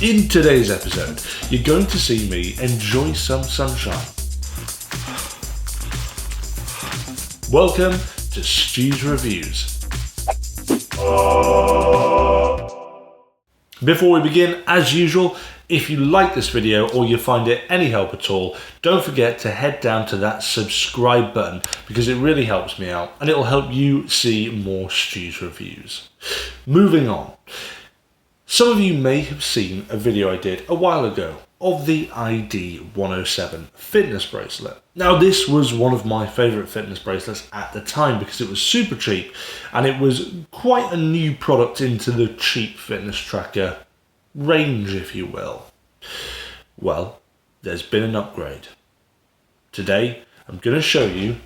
In today's episode, you're going to see me enjoy some sunshine. Welcome to Stu's Reviews. Before we begin, as usual, if you like this video or you find it any help at all, don't forget to head down to that subscribe button because it really helps me out and it'll help you see more Stu's Reviews. Moving on. Some of you may have seen a video I did a while ago of the ID107 fitness bracelet. Now this was one of my favourite fitness bracelets at the time because it was super cheap and it was quite a new product into the cheap fitness tracker range, if you will. Well, there's been an upgrade. Today I'm going to show you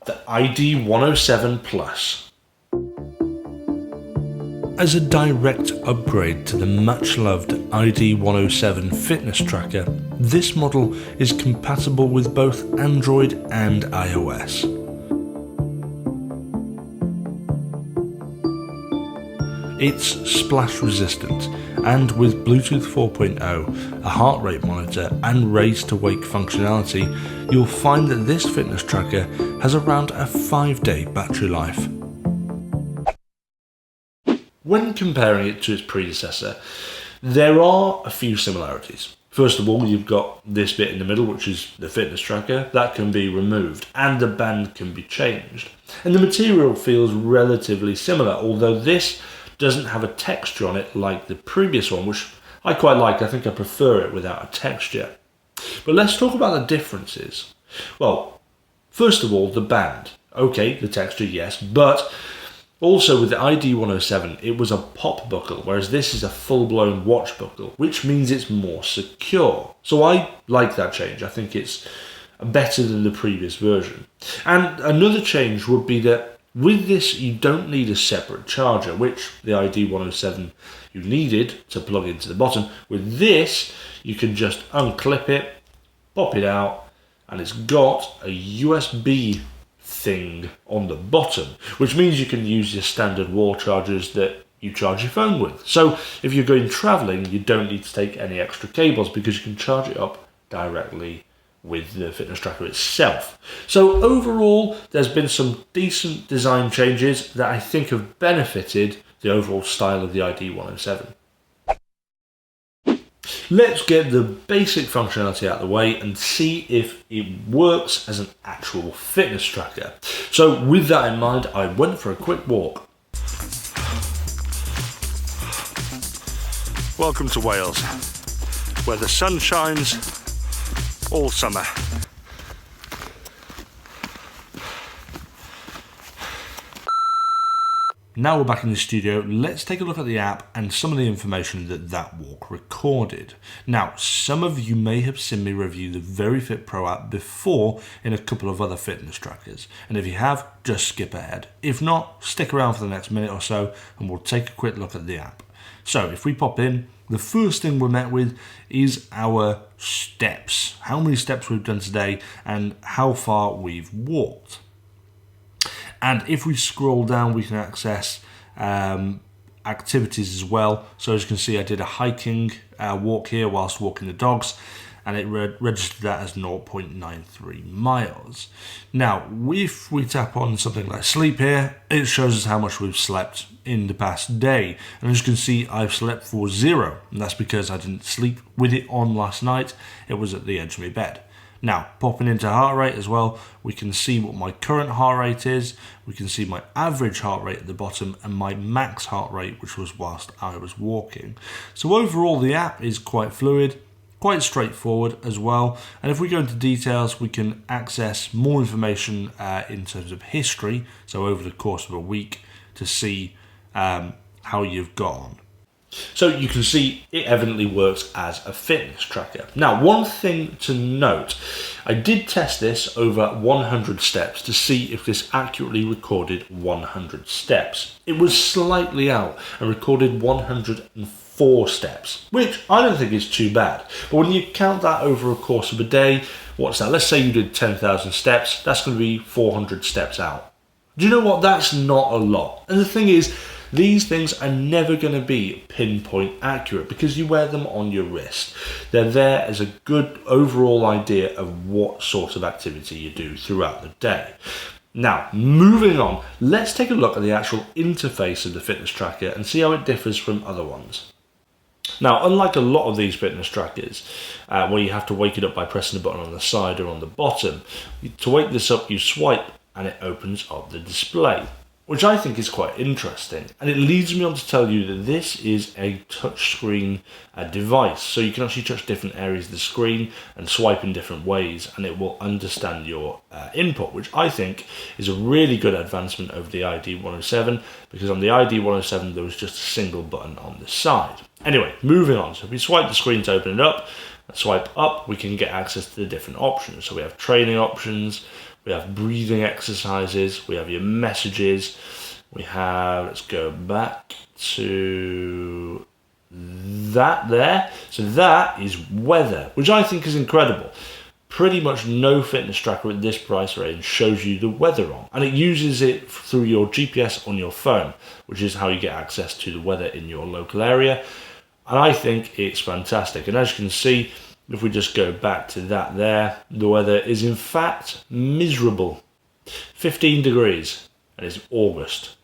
the ID107 PLUS. As a direct upgrade to the much-loved ID107 fitness tracker, this model is compatible with both Android and iOS. It's splash resistant, and with Bluetooth 4.0, a heart rate monitor and raise to wake functionality, you'll find that this fitness tracker has around a 5-day battery life. When comparing it to its predecessor, there are a few similarities. First of all, you've got this bit in the middle, which is the fitness tracker, that can be removed and the band can be changed. And the material feels relatively similar, although this doesn't have a texture on it like the previous one, which I quite like. I think I prefer it without a texture. But let's talk about the differences. Well, first of all, the band. Okay, the texture, yes, but also with the ID107, it was a pop buckle, whereas this is a full-blown watch buckle, which means it's more secure. So I like that change. I think it's better than the previous version. And another change would be that with this, you don't need a separate charger, which the ID107 you needed to plug into the bottom. With this, you can just unclip it, pop it out, and it's got a USB thing on the bottom, which means you can use your standard wall chargers that you charge your phone with. So if you're going traveling, you don't need to take any extra cables because you can charge it up directly with the fitness tracker itself. So overall, there's been some decent design changes that I think have benefited the overall style of the ID107. Let's get the basic functionality out of the way and see if it works as an actual fitness tracker. So with that in mind, I went for a quick walk. Welcome to Wales, where the sun shines all summer. Now we're back in the studio, let's take a look at the app and some of the information that walk recorded. Now, some of you may have seen me review the VeryFit Pro app before in a couple of other fitness trackers. And if you have, just skip ahead. If not, stick around for the next minute or so and we'll take a quick look at the app. So if we pop in, the first thing we're met with is our steps. How many steps we've done today and how far we've walked. And if we scroll down, we can access activities as well. So as you can see, I did a hiking walk here whilst walking the dogs, and it registered that as 0.93 miles. Now, if we tap on something like sleep here, it shows us how much we've slept in the past day. And as you can see, I've slept for 0, and that's because I didn't sleep with it on last night. It was at the edge of my bed. Now, popping into heart rate as well, we can see what my current heart rate is, we can see my average heart rate at the bottom, and my max heart rate, which was whilst I was walking. So overall, the app is quite fluid, quite straightforward as well. And if we go into details, we can access more information in terms of history, so over the course of a week, to see how you've gone. So you can see it evidently works as a fitness tracker. Now, one thing to note, I did test this over 100 steps to see if this accurately recorded 100 steps. It was slightly out and recorded 104 steps, which I don't think is too bad. But when you count that over a course of a day, what's that? Let's say you did 10,000 steps, that's going to be 400 steps out. Do you know what? That's not a lot. And the thing is, These things are never going to be pinpoint accurate because you wear them on your wrist. They're there as a good overall idea of what sort of activity you do throughout the day. Now, moving on, let's take a look at the actual interface of the fitness tracker and see how it differs from other ones. Now, unlike a lot of these fitness trackers, where you have to wake it up by pressing a button on the side or on the bottom, to wake this up you swipe and it opens up the display, which I think is quite interesting. And it leads me on to tell you that this is a touchscreen device, so you can actually touch different areas of the screen and swipe in different ways, and it will understand your input, which I think is a really good advancement over the ID107, because on the ID107 there was just a single button on the side. Anyway, moving on. So if we swipe the screen to open it up, swipe up, we can get access to the different options. So we have training options, we have breathing exercises, we have your messages, we have, let's go back to that there. So that is weather, which I think is incredible. Pretty much no fitness tracker at this price range shows you the weather on, and it uses it through your GPS on your phone, which is how you get access to the weather in your local area. And I think it's fantastic. And as you can see, if we just go back to that there, the weather is in fact miserable. 15 degrees, and it's August.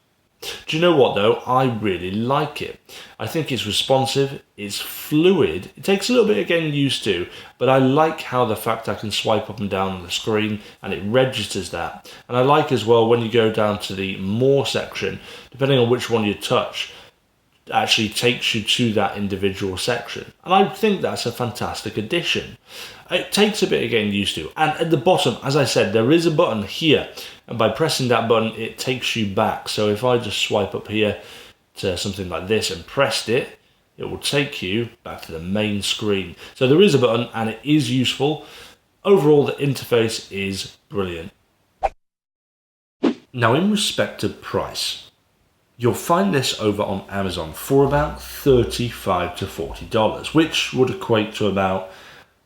Do you know what though? I really like it. I think it's responsive, it's fluid, it takes a little bit of getting used to, but I like how the fact I can swipe up and down on the screen and it registers that. And I like as well when you go down to the more section, depending on which one you touch, actually takes you to that individual section. And I think that's a fantastic addition. It takes a bit of getting used to. And at the bottom, as I said, there is a button here, and by pressing that button it takes you back. So if I just swipe up here to something like this and pressed it, it will take you back to the main screen. So there is a button and it is useful. Overall, the interface is brilliant. Now, in respect to price, you'll find this over on Amazon for about $35 to $40, which would equate to about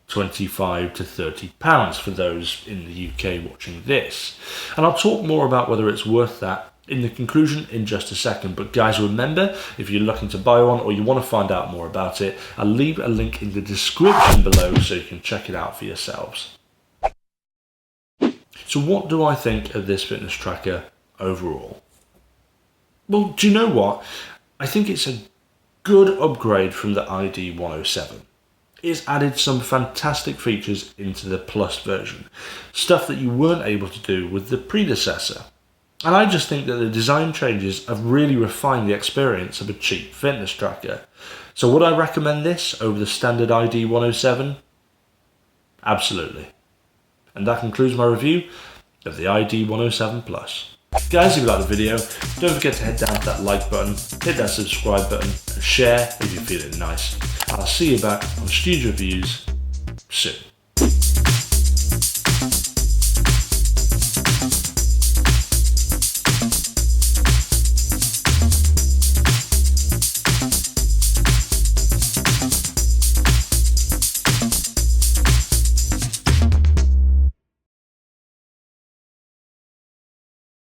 £25 to £30 for those in the UK watching this. And I'll talk more about whether it's worth that in the conclusion in just a second. But guys, remember, if you're looking to buy one or you want to find out more about it, I'll leave a link in the description below so you can check it out for yourselves. So what do I think of this fitness tracker overall? Well, do you know what? I think it's a good upgrade from the ID107. It's added some fantastic features into the Plus version, stuff that you weren't able to do with the predecessor. And I just think that the design changes have really refined the experience of a cheap fitness tracker. So would I recommend this over the standard ID107? Absolutely. And that concludes my review of the ID107 PLUS. Guys, if you liked the video, don't forget to head down to that like button, hit that subscribe button, and share if you're feeling nice. I'll see you back on Studio Reviews soon.